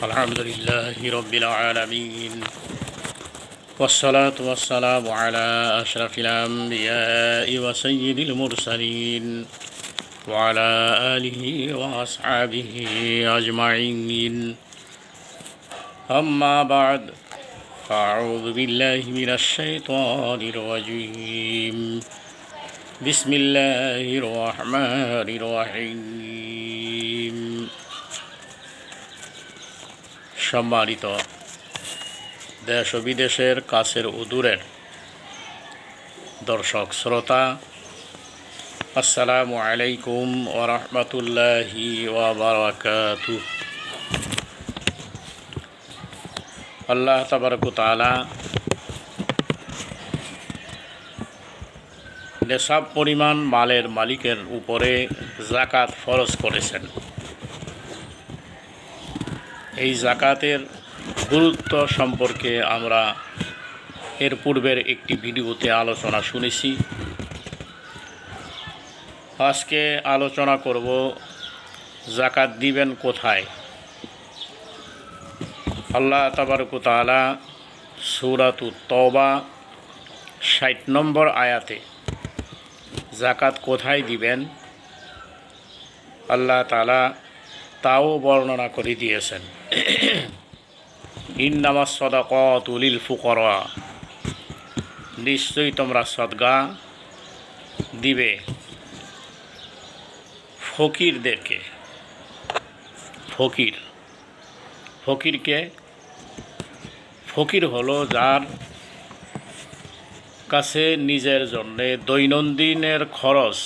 الحمد لله رب العالمين والصلاة والسلام على أشرف الأنبياء وسيد المرسلين وعلى آله وأصحابه أجمعين أما بعد فأعوذ بالله من الشيطان الرجيم بسم الله الرحمن الرحيم সম্মানিত দেশ ও বিদেশের কাছের ও দূরের দর্শক শ্রোতা, আসসালামু আলাইকুম ওয়া রাহমাতুল্লাহি ওয়া বারাকাতুহু। আল্লাহ তাবারক ওয়া তাআলা নেশাব পরিমাণ মালের মালিকের উপরে যাকাত ফরজ করেছেন। এই যাকাতের গুরুত্ব সম্পর্কে আমরা এর পূর্বের একটি ভিডিওতে আলোচনা শুনেছি। আজকে আলোচনা করব যাকাত দিবেন কোথায়। আল্লাহ তাবারক ওয়া তাআলা সূরাতুত তওবা ৬০ নম্বর আয়াতে যাকাত কোথায় দিবেন আল্লাহ তাআলা তাও বর্ণনা করে দিয়েছেন। ইন্নামাস সাদাকাতু লিল ফুকারা, নিশ্চয়ই তোমরা সদকা দিবে ফকিরদেরকে। ফকিরকে ফকির হলো যার কাছে নিজের জন্যে দৈনন্দিনের খরচ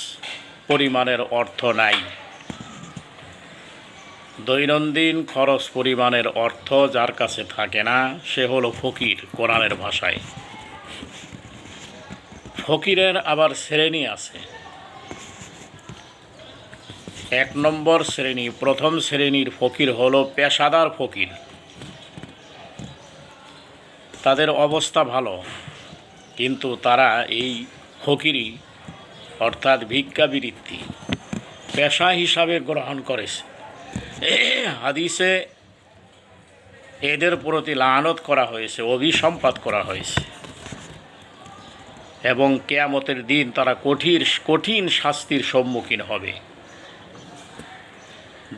পরিমাণের অর্থ নাই। দৈনন্দিন খরচ পরিমাণের অর্থ যার কাছে থাকে না সে হলো ফকির। কোরআনের ভাষায় ফকিরের আবার শ্রেণী আছে। এক নম্বর শ্রেণী, প্রথম শ্রেণীর ফকির হলো পেশাদার ফকির। তাদের অবস্থা ভালো, কিন্তু তারা এই ফকিরি অর্থাৎ ভিক্ষাবৃত্তি পেশা হিসাবে গ্রহণ করেছে। হাদিসে এদের প্রতি লানত করা হয়েছে, অভিসম্পাত করা হয়েছে, এবং কিয়ামতের দিন তারা কঠিন শাস্তির সম্মুখীন হবে।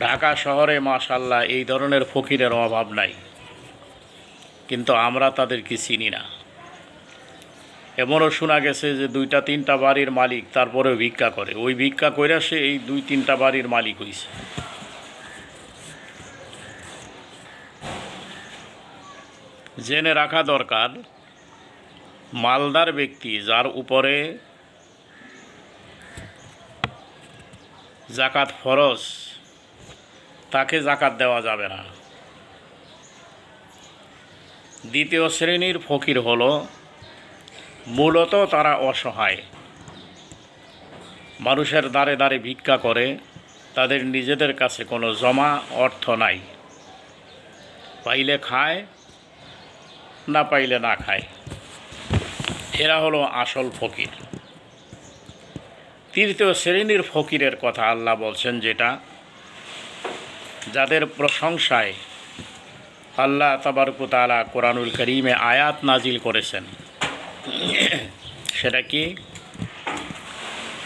ঢাকা শহরে মাশাআল্লাহ এই ধরনের ফকিরের অভাব নাই, কিন্তু আমরা তাদেরকে চিনি না। এমনও শোনা গেছে যে 2-3টা বাড়ির মালিক তারপরেও ভিক্ষা করে। ওই ভিক্ষা করে সে এই 2-3টা বাড়ির মালিক হয়েছে। জেনে রাখা দরকার, মালদার ব্যক্তি যার উপরে যাকাত ফরজ তাকে যাকাত দেওয়া যাবে না। দ্বিতীয় শ্রেণীর ফকির হলো মূলত তারা অসহায়, মানুষের দ্বারে দ্বারে ভিক্ষা করে, তাদের নিজেদের কাছে কোনো জমা অর্থ নাই, পাইলে খায় না পাইলে না খায়। এরা হলো আসল ফকির। তৃতীয় শ্রেণীর ফকিরের কথা আল্লাহ বলছেন, যেটা যাদের প্রশংসায় আল্লাহ তাবারক ওয়া তাআলা কোরআনুল কারীমে আয়াত নাজিল করেছেন। সেটা কি?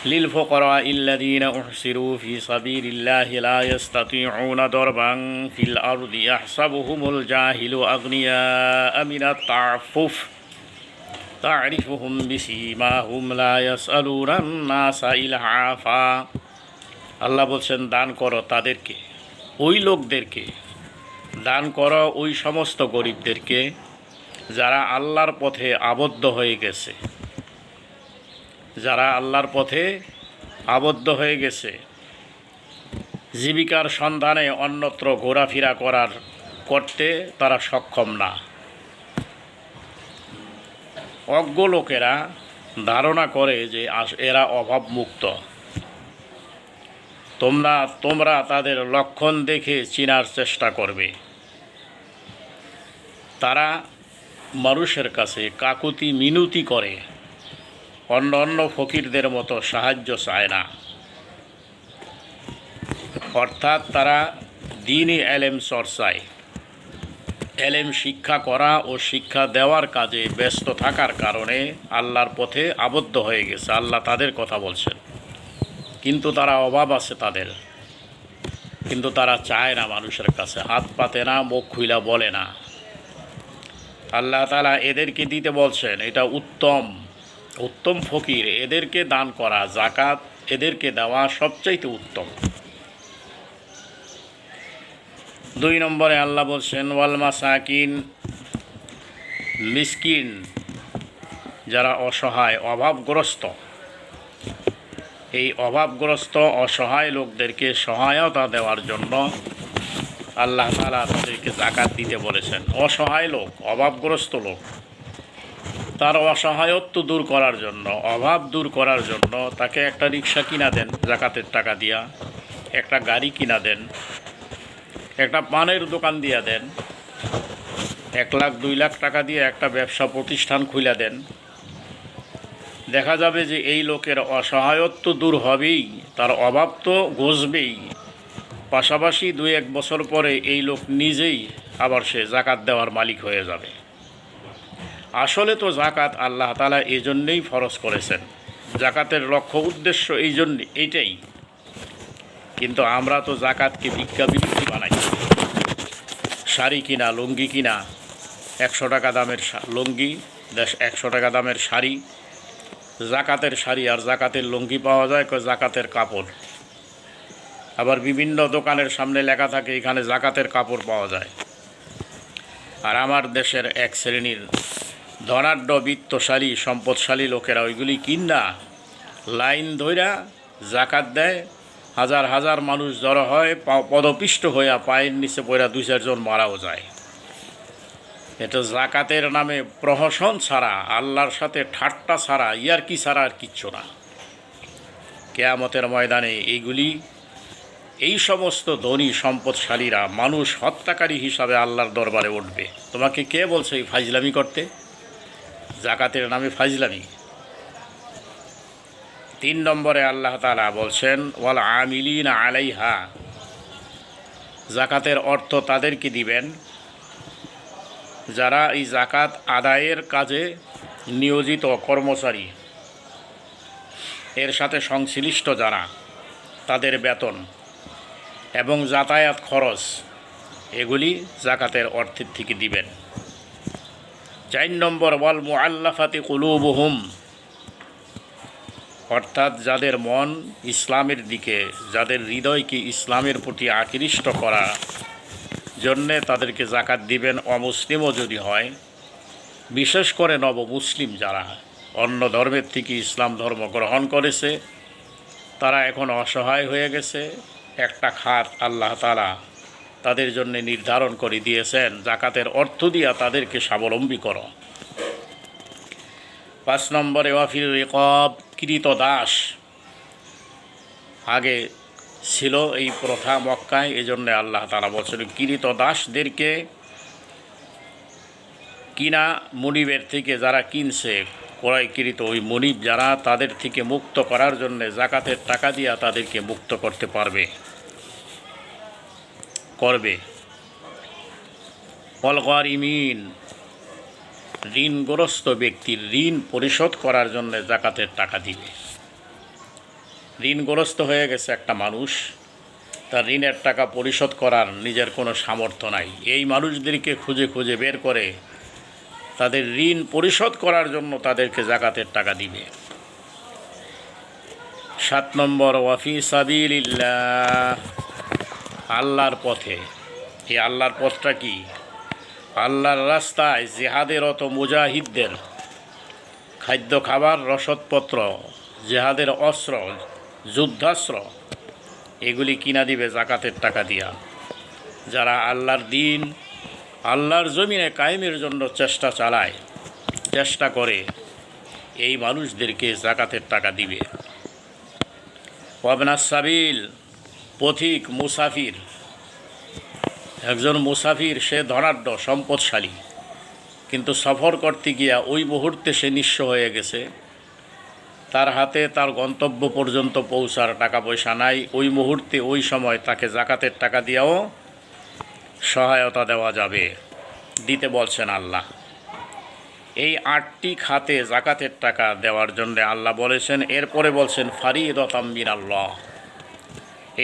লিল ফুকারা ইল্লাযীনা উহসিরু ফি সাবিলিল্লাহি লা ইস্তাতিউনা দারবান ফিল আরদি ইয়াহসাবুহুমুল জাহিলু আগনিয়া মিনাত তাআফফুফ তা'রিফুহুম বিসীমাহুম লা ইয়াসআলুনান নাসা ইলহাফা। আল্লাহ বলছেন, দান করো তাদেরকে, ওই লোকদেরকে দান করো, ওই সমস্ত গরিবদেরকে যারা আল্লাহর পথে আবদ্ধ হয়ে গেছে। যারা আল্লাহর পথে আবদ্ধ হয়ে গেছে, জীবিকার সন্ধানে অন্যত্র ঘোরাফেরা করতে তারা সক্ষম না। অজ্ঞ লোকেরা ধারণা করে যে এরা অভাবমুক্ত। তোমরা তাদের লক্ষণ দেখে চিনার চেষ্টা করবে। তারা মানুষের কাছে কাকুতি মিনতি করে, অন্য ফকিরদের মতো সাহায্য চায় না। অর্থাৎ তারা দ্বীনি এলেম চর্চায় এলেম শিক্ষা করা ও শিক্ষা দেওয়ার কাজে ব্যস্ত থাকার কারণে আল্লাহর পথে আবদ্ধ হয়ে গেছে। আল্লাহ তাদের কথা বলছেন, কিন্তু তারা অভাব আছে তাদের, কিন্তু তারা চায় না, মানুষের কাছে হাত পাতে না, মুখ খুইলা বলে না। আল্লাহ তাআলা এদেরকে দিতে বলছেন, এটা উত্তম উত্তম ফকির, এদেরকে দান করা, জাকাত এদেরকে দেওয়া সবচাইতে উত্তম। 2 নম্বরে আল্লাহ বলছেন ওয়াল মাসাকিন, মিসকিন যারা অসহায় অভাবগ্রস্ত, এই অভাবগ্রস্ত অসহায় লোকদেরকে সহায়তা দেওয়ার জন্য আল্লাহ তাআলা তাদেরকে জাকাত দিতে বলেছেন। অসহায় লোক, অভাবগ্রস্ত লোক, তার অসহায়ত্ব দূর করার জন্য, অভাব দূর করার জন্য তাকে একটা রিক্সা কিনা দেন জাকাতের টাকা দিয়া, একটা গাড়ি কিনা দেন, একটা পানের দোকান দিয়া দেন, 1 লাখ 2 লাখ টাকা দিয়ে একটা ব্যবসা প্রতিষ্ঠান খুলে দেন। দেখা যাবে যে এই লোকের অসহায়ত্ব দূর হবেই, তার অভাব তো ঘুচবেই, পাশাপাশি 2-1 বছর পরে এই লোক নিজেই আবার সে জাকাত দেওয়ার মালিক হয়ে যাবে। আসলে তো জাকাত আল্লাহ তাআলা এই জন্যেই ফরজ করেছেন, জাকাতের লক্ষ্য উদ্দেশ্য এই জন্যে এইটাই। কিন্তু আমরা তো জাকাতকে ভিক্ষাবৃত্তি বানাই। শাড়ি কিনা, লুঙ্গি কিনা, 100 টাকা দামের লুঙ্গি, 100 টাকা দামের শাড়ি, জাকাতের শাড়ি আর জাকাতের লুঙ্গি পাওয়া যায় জাকাতের কাপড়। আবার বিভিন্ন দোকানের সামনে লেখা থাকে এখানে জাকাতের কাপড় পাওয়া যায়। আর আমার দেশের এক শ্রেণীর ধনাঢ্য বিত্তশালী সম্পদশালী লোকেরা ওইগুলি কিনা লাইন ধইরা জাকাত দেয়, হাজার হাজার মানুষ জড়ো হয়, পদপিষ্ট হইয়া পায়ের নিচে পড়া 2-4 জন মারাও যায়। এটা জাকাতের নামে প্রহসন ছাড়া, আল্লাহর সাথে ঠাট্টা ছাড়া, ইয়ারকি ছাড়া আর কিচ্ছু না। কিয়ামতের ময়দানে এই সমস্ত ধনী সম্পদশালীরা মানুষ হত্যাকারী হিসাবে আল্লাহর দরবারে উঠবে। তোমাকে কে বলছে এই ফাজলামি করতে? জাকাতের নামে ফাজলামি। 3 নম্বরে আল্লাহ তাআলা বলছেন ওয়াল আমিলিনা আলাইহা, জাকাতের অর্থ তাদেরকে দিবেন যারা এই জাকাত আদায়ের কাজে নিয়োজিত কর্মচারী, এর সাথে সংশ্লিষ্ট যারা, তাদের বেতন এবং যাতায়াত খরচ এগুলি জাকাতের অর্থের থেকে দিবেন। 4 নম্বর ওয়াল মুআল্লাফাতি কুলুবুহুম, অর্থাৎ যাদের মন ইসলামের দিকে, যাদের হৃদয়কে ইসলামের প্রতি আকৃষ্ট করা জন্যে তাদেরকে জাকাত দিবেন। অমুসলিমও যদি হয়, বিশেষ করে নবমুসলিম যারা অন্য ধর্মের থেকে ইসলাম ধর্ম গ্রহণ করেছে, তারা এখন অসহায় হয়ে গেছে, একটা খাত আল্লাহ তাআলা তাদের জন্য নির্ধারণ করে দিয়েছেন, জাকাতের অর্থ দিয়া তাদেরকে স্বাবলম্বী করো। 5 নম্বরে ওয়াফির রিকাব, কৃত দাস। আগে ছিল এই প্রথা মক্কায়, এজন্য আল্লাহ তাআলা বলছেন কৃত দাসদেরকে কিনা মনিবের থেকে যারা কিনছে, ক্রয়কৃত ওই মনিব যারা, তাদের থেকে মুক্ত করার জন্য জাকাতের টাকা দিয়া তাদেরকে মুক্ত করতে করবে। ওয়াল গারিমিন, ঋণগ্রস্ত ব্যক্তির ঋণ পরিশোধ করার জন্য জাকাতের টাকা দিবে। ঋণগ্রস্ত হয়ে গেছে একটা মানুষ, তার ঋণের টাকা পরিশোধ করার নিজের কোনো সামর্থ্য নাই, এই মানুষদেরকে খুঁজে খুঁজে বের করে তাদের ঋণ পরিশোধ করার জন্য তাদেরকে জাকাতের টাকা দিবে। 7 নম্বর ওয়াফি সাবিলিল্লাহ, আল্লাহর পথে। এই আল্লাহর পথটা কি? আল্লাহর রাস্তায় জেহাদেরত মুজাহিদদের খাদ্য খাবার, রসদপত্র, জেহাদের অস্ত্র, যুদ্ধাস্ত্র এগুলি কিনা দিবে জাকাতের টাকা দিয়া। যারা আল্লাহর দিন, আল্লাহর জমিনে কায়েমের জন্য চেষ্টা করে, এই মানুষদেরকে জাকাতের টাকা দিবে। ওয়াবনাস সাবিল, পথিক, মুসাফির। একজন মুসাফির, সে ধনাঢ্য সম্পদশালী, কিন্তু সফর করতে গিয়া ওই মুহূর্তে সে নিঃস্ব হয়ে গেছে, তার হাতে তার গন্তব্য পর্যন্ত পৌঁছার টাকা পয়সা নাই, ওই মুহূর্তে ওই সময় তাকে জাকাতের টাকা দিয়েও সহায়তা দেওয়া যাবে। দিতে বলছেন আল্লাহ। এই 8টি খাতে জাকাতের টাকা দেওয়ার জন্য আল্লাহ বলেছেন। এরপরে বলছেন ফারিদাতাম মিনাল্লাহ,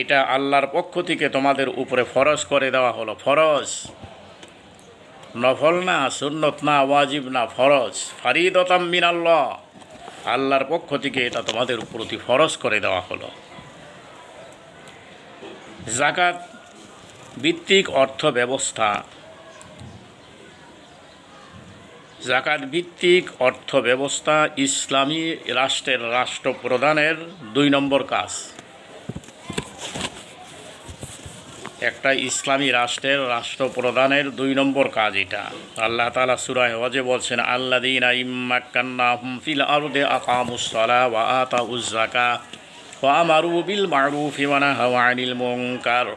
এটা আল্লাহর পক্ষ থেকে তোমাদের উপরে ফরজ করে দেওয়া হলো। ফরজ, নফল না, সুন্নত না, ওয়াজিব না, ফরজ। ফারিদাতাম মিনাল্লাহ, আল্লাহর পক্ষ থেকে এটা তোমাদের প্রতি ফরজ করে দেওয়া হলো। জাকাত ভিত্তিক অর্থ ব্যবস্থা, জাকাত ভিত্তিক অর্থ ব্যবস্থা ইসলামী রাষ্ট্রের রাষ্ট্রপ্রধানের 2 নম্বর কাজ। একটা ইসলামী রাষ্ট্রের রাষ্ট্রপ্রধানের 2 নম্বর কাজ এটা। আল্লাহ তাআলা সূরা হজে বলছেন আল্লাযীনা ইম্মাক্কান্নাহুম ফিল আরদি আকামুস সালাহ ওয়া আতাউয যাকাহ ওয়া আমারু বিল মা'রুফি ওয়া নাহাউ আনিল মুনকার।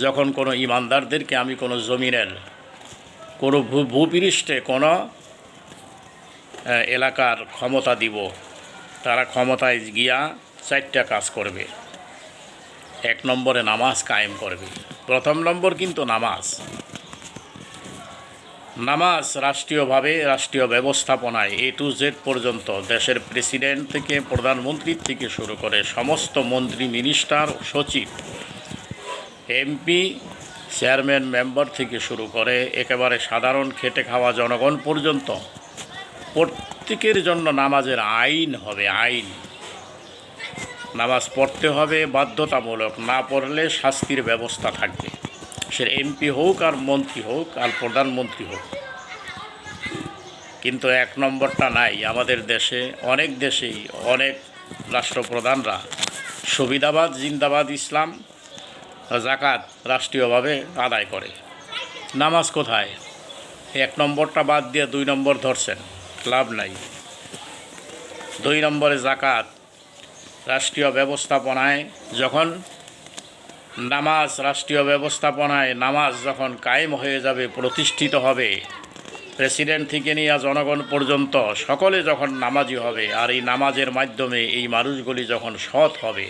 যখন কোনো ইমানদারদেরকে আমি কোনো জমিনের কোনো ভূপৃষ্ঠে কোনো এলাকার ক্ষমতা দিব, তারা ক্ষমতায় গিয়া 4টা কাজ করবে। 1 নম্বরে নামাজ কায়েম করবে। প্রথম নম্বর কিন্তু নামাজ। নামাজ রাষ্ট্রীয়ভাবে রাষ্ট্রীয় ব্যবস্থাপনায় A to Z পর্যন্ত দেশের প্রেসিডেন্ট থেকে প্রধানমন্ত্রীর থেকে শুরু করে সমস্ত মন্ত্রী, মিনিস্টার, সচিব, এমপি, চেয়ারম্যান, মেম্বার থেকে শুরু করে একেবারে সাধারণ খেটে খাওয়া জনগণ পর্যন্ত প্রত্যেকের জন্য নামাজের আইন হবে। আইন, নামাজ পড়তে হবে বাধ্যতামূলক, না পড়লে শাস্তির ব্যবস্থা থাকবে। সে এমপি হোক আর মন্ত্রী হোক আর প্রধানমন্ত্রী হোক। কিন্তু 1 নম্বরটা নাই আমাদের দেশে। অনেক দেশেই অনেক রাষ্ট্রপ্রধানরা সুবিধাবাদ, জিন্দাবাদ ইসলাম, জাকাত রাষ্ট্রীয়ভাবে আদায় করে। নামাজ কোথায়? 1 নম্বরটা বাদ দিয়ে 2 নম্বর ধরছেন, লাভ নাই। 2 নম্বরে জাকাত রাষ্ট্রীয় ব্যবস্থাপনায় যখন নামাজ, রাষ্ট্রীয় ব্যবস্থাপনায় নামাজ যখন কায়েম হয়ে যাবে, প্রতিষ্ঠিত হবে, প্রেসিডেন্ট থেকে নিয়ে জনগণ পর্যন্ত সকলে যখন নামাজি হবে, আর এই নামাজের মাধ্যমে এই মানুষগুলি যখন সৎ হবে,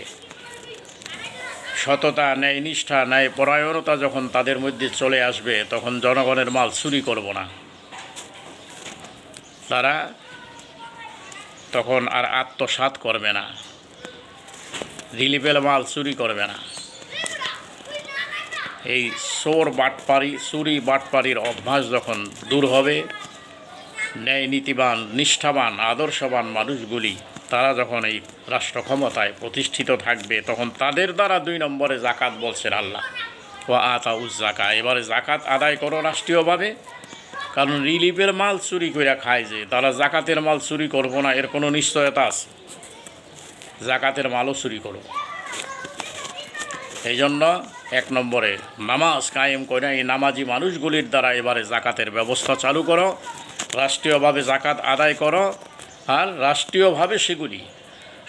সততা, ন্যায়নিষ্ঠা, ন্যায় পরায়ণতা যখন তাদের মধ্যে চলে আসবে, তখন জনগণের মাল চুরি করব না। তারা তখন আর আত্মসাৎ করবে না, রিলিফের মাল চুরি করবে না। এই চুরি বাটপাড়ির অভ্যাস যখন দূর হবে, ন্যায় নীতিবান, নিষ্ঠাবান, আদর্শবান মানুষগুলি তারা যখন এই রাষ্ট্র ক্ষমতায় প্রতিষ্ঠিত থাকবে, তখন তাদের দ্বারা 2 নম্বরে জাকাত বলছেন আল্লাহ, ওয়া আতাউয যাকাহ। এবারে জাকাত আদায় করো রাষ্ট্রীয়ভাবে, কারণ রিলিফের মাল চুরি করে খায় যে, তারা জাকাতের মাল চুরি করবো না এর কোনো নিশ্চয়তা আছে? জাকাতের মালও চুরি করো। এই জন্য 1 নম্বরে নামাজ কায়েম করে এই নামাজি মানুষগুলির দ্বারা এবারে জাকাতের ব্যবস্থা চালু করো, রাষ্ট্রীয়ভাবে জাকাত আদায় করো, আর রাষ্ট্রীয়ভাবে সেগুলি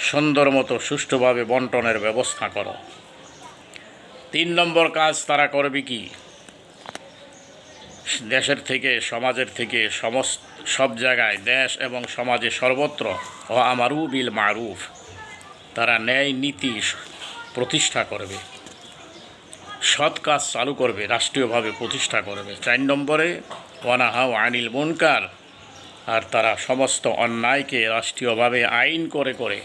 সুন্দর মতো সুষ্ঠুভাবে বন্টনের ব্যবস্থা করো। 3 নম্বর কাজ তারা করবে কি? দেশের থেকে, সমাজের থেকে সব জায়গায়, দেশ এবং সমাজে সর্বত্র ও আমারু বিল মারুফ, তারা ন্যায় নীতি প্রতিষ্ঠা করবে, সৎ কাজ চালু করবে, রাষ্ট্রীয়ভাবে প্রতিষ্ঠা করবে। 4 নম্বরে ওয়া নাহাউ আনিল মুনকার, আর তারা সমস্ত অন্যায়কে রাষ্ট্রীয়ভাবে আইন করে করে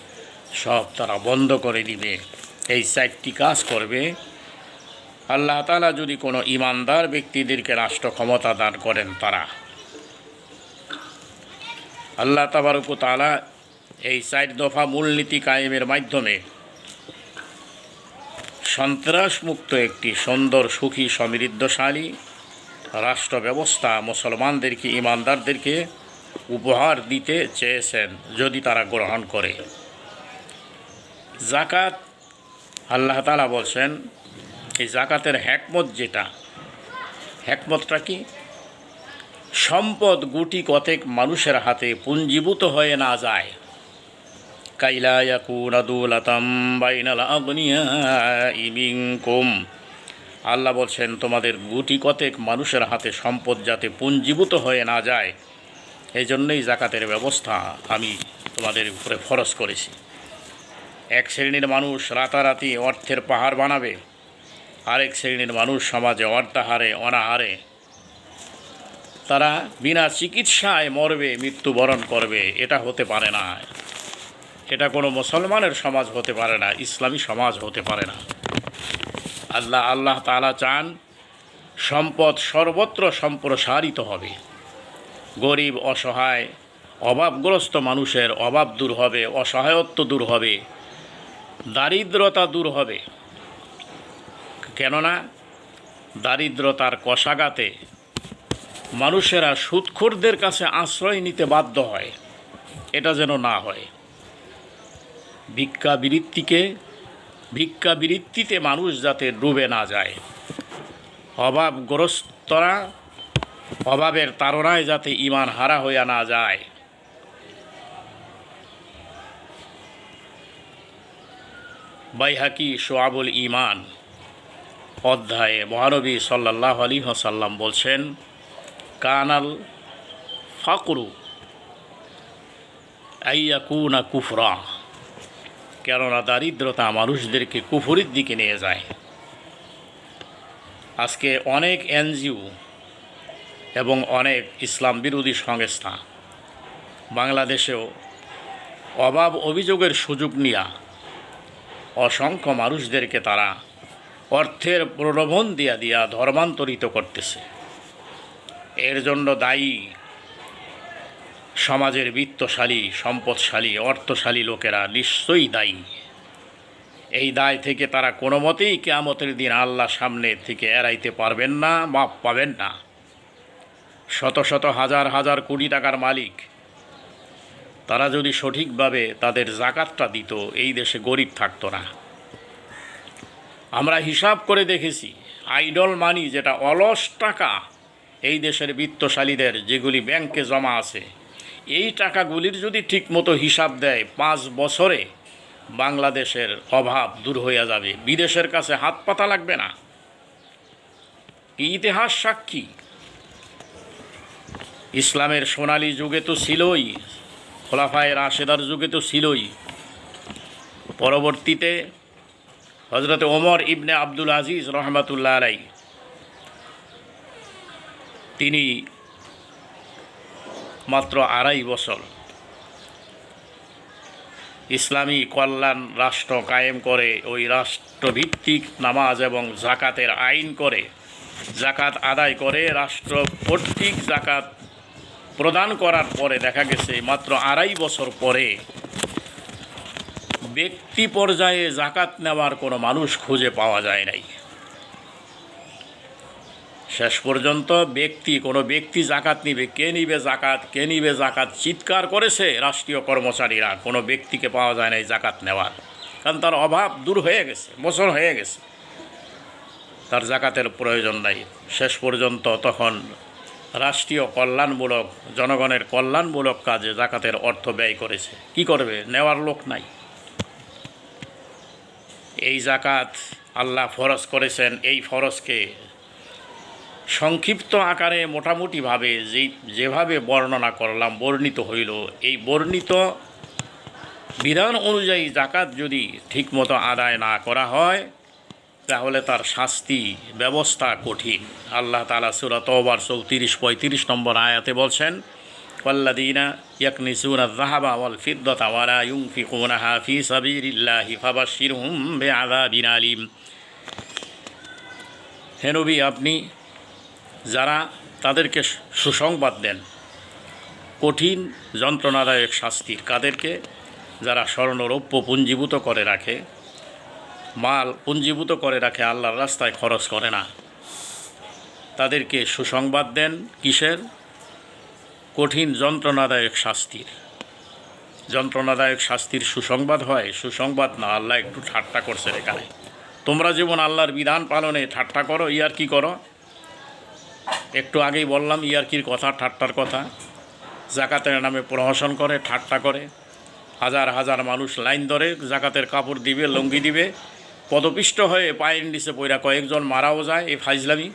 সব তারা বন্ধ করে দিবে। এই 4টি কাজ করবে। আল্লাহ তাআলা যদি কোনো ইমানদার ব্যক্তিদেরকে রাষ্ট্র ক্ষমতা দান করেন, তারা আল্লাহ তাবারক ওয়া তাআলা এই 4 দফা মূলনীতি কায়েমের মাধ্যমে সন্ত্রাসমুক্ত একটি সুন্দর, সুখী, সমৃদ্ধশালী রাষ্ট্র ব্যবস্থা মুসলমানদেরকে, ইমানদারদেরকে উপহার দিতে চেয়েছেন, যদি তারা গ্রহণ করে। জাকাত, আল্লাহ তাআলা বলছেন এই জাকাতের হিকমত যেটা, হিকমতটা কি? সম্পদ গুটি কতেক মানুষের হাতে পুঞ্জীভূত হয়ে না যায়, কাইলা ইয়াকুনা দুলাতাম বাইনাল আগনিয়াই মিনকুম। আল্লাহ বলছেন তোমাদের গুটি কতেক মানুষের হাতে সম্পদ যাতে পুঞ্জীভূত হয়ে না যায়, এই জন্যই জাকাতের ব্যবস্থা আমি তোমাদের উপরে ফরজ করেছি। 1 শ্রেণীর মানুষ রাতারাতি অর্থের পাহাড় বানাবে, আরেক শ্রেণীর মানুষ সমাজে অর্ধাহারে, অনাহারে তারা বিনা চিকিৎসায় মরবে, মৃত্যুবরণ করবে, এটা হতে পারে না। এটা কোনো মুসলমানের সমাজ হতে পারে না, ইসলামী সমাজ হতে পারে না। আল্লাহ তাআলা চান সম্পদ সর্বত্র সম্প্রসারিত হবে, গরিব অসহায় অভাবগ্রস্ত মানুষের অভাব দূর হবে, অসহায়ত্ব দূর হবে, দারিদ্রতা দূর হবে। কেননা দারিদ্রতার কষাঘাতে মানুষেরা সুদখোরদের কাছে আশ্রয় নিতে বাধ্য হয়। এটা যেন না হয়। ভিক্ষাবৃত্তিতে মানুষ যাতে ডুবে না যায়, অভাবগ্রস্তরা অভাবের তাড়নায় যাতে ঈমান হারা হইয়া না যায়। বাইহাকি শোয়াবুল ঈমান অধ্যায়ে মহানবী সাল্লাল্লাহু আলাইহি ওয়াসাল্লাম বলছেন, কানাল ফাকরু আইয়াকুনা কুফরা, কেননা দারিদ্রতা মানুষদেরকে কুফরির দিকে নিয়ে যায়। আজকে অনেক এনজিও এবং অনেক ইসলাম বিরোধী সংস্থা বাংলাদেশেও অভাব অভিযোগের সুযোগ নিয়ে অসংখ্য মানুষদেরকে তারা অর্থের প্রলোভন দিয়া ধর্মান্তরিত করতেছে। এর জন্য দায়ী সমাজের বিত্তশালী, সম্পদশালী, অর্থশালী লোকেরা নিশ্চয়ই দায়ী। এই দায় থেকে তারা কোনো মতেই কিয়ামতের দিন আল্লাহর সামনে থেকে এড়াইতে পারবেন না, মাপ পাবেন না। শত শত হাজার হাজার কোটি টাকার মালিক তারা যদি সঠিকভাবে তাদের জাকাতটা দিত, এই দেশে গরিব থাকতো না। আমরা হিসাব করে দেখেছি, আইডল মানি, যেটা অলস টাকা এই দেশের বিত্তশালীদের যেগুলি ব্যাংকে জমা আছে, এই টাকাগুলির যদি ঠিকমতো হিসাব দেয় 5 বছরে বাংলাদেশের অভাব দূর হইয়া যাবে, বিদেশের কাছে হাত পাতা লাগবে না। ইতিহাস সাক্ষী। ইসলামের সোনালী যুগে তো ছিলই, খোলাফায়ে রাশেদার যুগে তো ছিলই। পরবর্তীতে হজরত ওমর ইবনে আব্দুল আজিজ রহমাতুল্লাহ আলাইহি তিনি মাত্র 2.5 বছর ইসলামী কল্যাণ রাষ্ট্র কায়েম করে, ওই রাষ্ট্রভিত্তিক নামাজ এবং জাকাতের আইন করে, জাকাত আদায় করে, রাষ্ট্র কর্তৃক জাকাত প্রদান করার পরে দেখা গেছে মাত্র 2.5 বছর পরে ব্যক্তি পর্যায়ে জাকাত নেওয়ার কোনো মানুষ খুঁজে পাওয়া যায় নাই। শেষ পর্যন্ত কোনো ব্যক্তি জাকাত নিবে, কে নিবে জাকাত চিৎকার করেছে রাষ্ট্রীয় কর্মচারীরা, কোনো ব্যক্তিকে পাওয়া যায় নাই জাকাত নেওয়ার। কারণ তার অভাব দূর হয়ে গেছে, বছর হয়ে গেছে, তার জাকাতের প্রয়োজন নাই। শেষ পর্যন্ত তখন রাষ্ট্রীয় কল্যাণমূলক, জনগণের কল্যাণমূলক কাজে জাকাতের অর্থ ব্যয় করেছে। কি করবে? নেওয়ার লোক নাই। এই জাকাত আল্লাহ ফরজ করেছেন। এই ফরজকে সংক্ষিপ্ত আকারে মোটামুটিভাবে যেভাবে বর্ণনা করলাম, বর্ণিত হইল, এই বর্ণিত বিধান অনুযায়ী জাকাত যদি ঠিকমতো আদায় না করা হয় তাহলে তার শাস্তি ব্যবস্থা কঠিন। আল্লাহ তাআলা সূরা তাওবার 34-35 নম্বর আয়াতে বলছেন, ওয়াল্লাযীনা ইয়াকনিজুনা আয-যাহাবা ওয়াল ফিদ্দাতা ওয়া লা ইউনফিকুনাহা ফী সাবিলিল্লাহি ফাবাশশিরহুম বিআযাবিন আলীম। হে নবী, আপনি যারা তাদেরকে সুসংবাদ দেন কঠিন যন্ত্রণাদায়ক শাস্তির। কাদেরকে? যারা স্বর্ণরৌপ্য পুঞ্জীভূত করে রাখে, মাল পুঞ্জীভূত করে রাখে, আল্লাহর রাস্তায় খরচ করে না, তাদেরকে সুসংবাদ দেন। কিসের? কঠিন যন্ত্রণাদায়ক শাস্তির। যন্ত্রণাদায়ক শাস্তির সুসংবাদ হয়? সুসংবাদ না, আল্লাহ একটু ঠাট্টা করছেন এখানে। তোমরা যেমন আল্লাহর বিধান পালনে ঠাট্টা করো, ইয়ারকি করো, একটু আগেই বললাম ইয়ারকির কথা, ঠাট্টার কথা। জাকাতের নামে প্রহসন করে, ঠাট্টা করে, হাজার হাজার মানুষ লাইন ধরে জাকাতের কাপড় দিবে, লুঙ্গি দিবে, পদপিষ্ট হয়ে পায়ের নিচে পইরা কয়েকজন মারাও যায়। এই ফাইজলামি,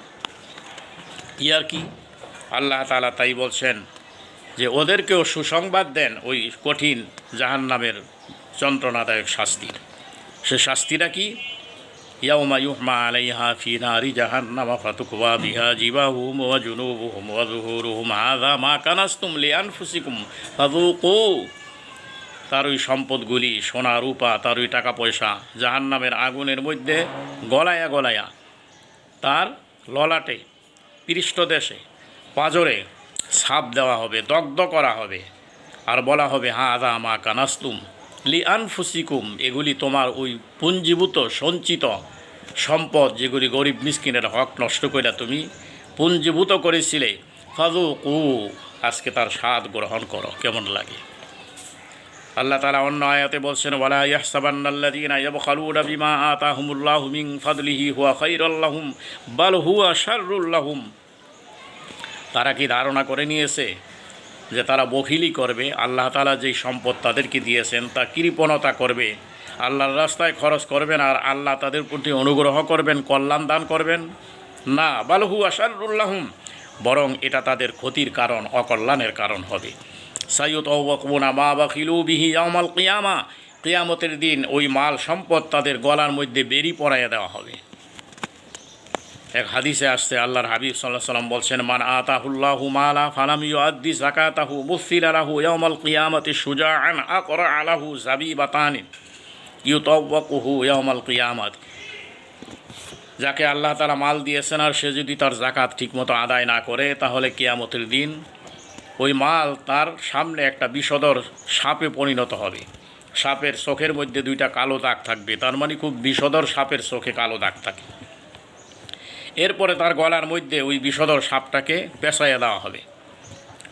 ইয়ারকি। আল্লাহ তাআলা তাই বলছেন যে ওদেরকেও সুসংবাদ দেন ওই কঠিন জাহান্নামের যন্ত্রণাদায়ক শাস্তির। সে শাস্তিটা কি? ইয়াউমা ইউহমা আলাইহা ফি নারি জাহান্নামা ফাতুকওয়া বিহা জিবাহুম ওয়া জুনুবুহুম ওয়া যুহুরুহুম হাযা মা কানাসতুম লিআনফুসিকুম ফাযুকু। তার ওই সম্পদগুলি সোনা রূপা, তার ওই টাকা পয়সা জাহান্নামের আগুনের মধ্যে গলায়া গলায়া তার ললাটে, পৃষ্ঠদেশে, পাঁজরে ছাপ দেওয়া হবে, দগ্ধ করা হবে, আর বলা হবে হাযা মা কানাসতুম লিআনফুসিকুম। এগুলি তোমার ওই পুঞ্জীভূত সঞ্চিত সম্পদ, যেগুলি গরিব মিসকিনের হক নষ্ট করে তুমি পুঞ্জীভূত করেছিলে, ফাযুকু, আজকে তার স্বাদ গ্রহণ করো। কেমন লাগে? আল্লাহ তাআলা অন্য আয়াতে বলছেন, ওয়ালা ইয়াহসাবান্নাল্লাযীনা ইয়াবখালুনা বিমা আতাহুমুল্লাহু মিন ফাদলিহি হুয়া খায়রুল লাহুম বাল হুয়া শাররুল লাহুম। তারা কি ধারণা করে নিয়েছে যে তারা বখিলি করবে, আল্লাহ তাআলা যেই সম্পদ তাদেরকে দিয়েছেন তা কৃপণতা করবে, আল্লাহর রাস্তায় খরচ করবেন, আর আল্লাহ তাদের প্রতি অনুগ্রহ করবেন, কল্যাণ দান করবেন? না, বাল হুয়া শাররুল লাহুম, বরং এটা তাদের ক্ষতির কারণ, অকল্যাণের কারণ হবে। সাইয়ুতাওয়াকুনা মা বাখিলু বিহি ইয়াউমাল কিয়ামা, কিয়ামতের দিন ওই মাল সম্পদ তাদের গলার মধ্যে বেরি পরাইয়া দেওয়া হবে। এক হাদিসে আসছে, আল্লাহর হাবিব সাল্লাল্লাহু আলাইহি সাল্লাম বলছেন, মান আতাহুল্লাহু মালা ফালাম ইউআদ্দি যাকাতাহু মুসিলা লাহু ইয়াউমাল কিয়ামাতি শুজাআন আকরা লাহু যাবিবাতানি ইউতাওয়াকুহু ইয়াউমাল কিয়ামাত। যাকে আল্লাহ তাআলা মাল দিয়েছেন আর সে যদি তার যাকাত ঠিকমতো আদায় না করে, তাহলে কিয়ামতের দিন ওই মাল তার সামনে একটা বিষধর সাপে পরিণত হবে। সাপের চোখের মধ্যে দুইটা কালো দাগ থাকবে, তার মানে খুব বিষধর সাপের চোখে কালো দাগ থাকে। এরপরে তার গলার মধ্যে ওই বিষধর সাপটাকে পেঁচাইয়া দেওয়া হবে।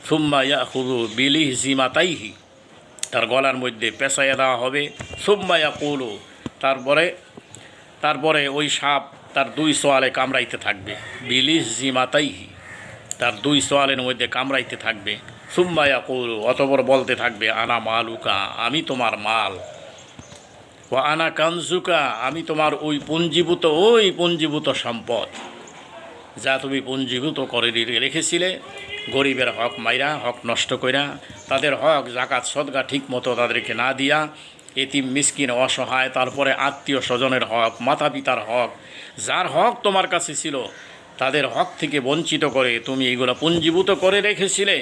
সুম্মা ইয়াখুযু বিলিহজিমাতাইহি, তার গলার মধ্যে পেঁচাইয়া দেওয়া হবে। সুম্মা ইয়াকুলু, তারপরে ওই সাপ তার দুই সোয়ালে কামড়াইতে থাকবে। বিলিহজিমাতাইহি, তার দুই সোয়ালের মধ্যে কামড়াইতে থাকবে। সুম্মা ইয়াকুলু, অতঃপর বলতে থাকবে, আনা মালুকা, আমি তোমার মাল, ওয়া আনা কানজুকা, আমি তোমার ওই পুঞ্জীভূত সম্পদ যা তুমি পুঞ্জীভূত করে রেখেছিলে, গরিবের হক মাইরা, হক নষ্ট কইরা, তাদের হক জাকাত সদকা ঠিক মতো তাদেরকে না দিয়া, এতিম মিসকিন অসহায়, তারপরে আত্মীয় স্বজনের হক, মাতা পিতার হক, যার হক তোমার কাছে ছিল তাদের হক থেকে বঞ্চিত করে তুমি এগুলো পুঞ্জীভূত করে রেখেছিলে,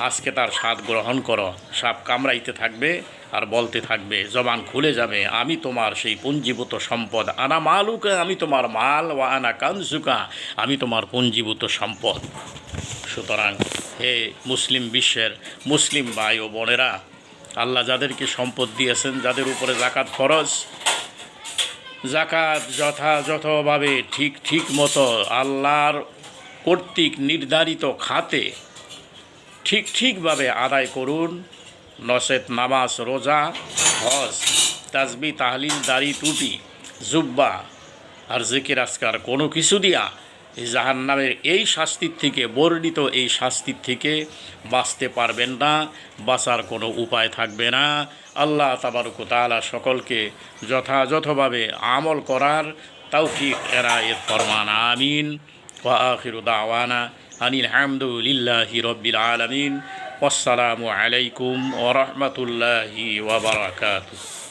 আজকে তার স্বাদ গ্রহণ করো। সাপ কামড়াইতে থাকবে আর বলতে থাকবে, জবান খুলে যাবে, আমি তোমার সেই পুঞ্জীভূত সম্পদ, আনা মালুকা, আমি তোমার মাল, ওয়া আনা কানজুকা, আমি তোমার পুঞ্জীভূত সম্পদ। সুতরাং হে মুসলিম বিশ্বের মুসলিম ভাই ও বোনেরা, আল্লাহ যাদেরকে সম্পদ দিয়েছেন, যাদের উপরে জাকাত ফরজ, জাকাত যথাযথভাবে ঠিক মতো আল্লাহর কর্তৃক নির্ধারিত খাতে ঠিকভাবে আদায় করুন। নচেত নামাজ, রোজা, হজ, তাসবিহ, তাহলিল, দাড়ি, টুপি, জুব্বা আর জিকির আজকার কোনো কিছু দিয়া এই জাহান্নামের এই শাস্তির থেকে, বর্ণিত এই শাস্তির থেকে বাঁচতে পারবেন না, বাঁচার কোনো উপায় থাকবে না। আল্লাহ তাবারক ওয়া তাআলা সকলকে যথাযথভাবে আমল করার তৌফিক এনায়েত ফরমান। আমিন। ওয়া আখিরু দাওয়ানা আনিল হামদুলিল্লাহি রাব্বিল আলামিন। ওয়াসসালামু আলাইকুম ওয়া রাহমাতুল্লাহি ওয়া বারাকাতুহু।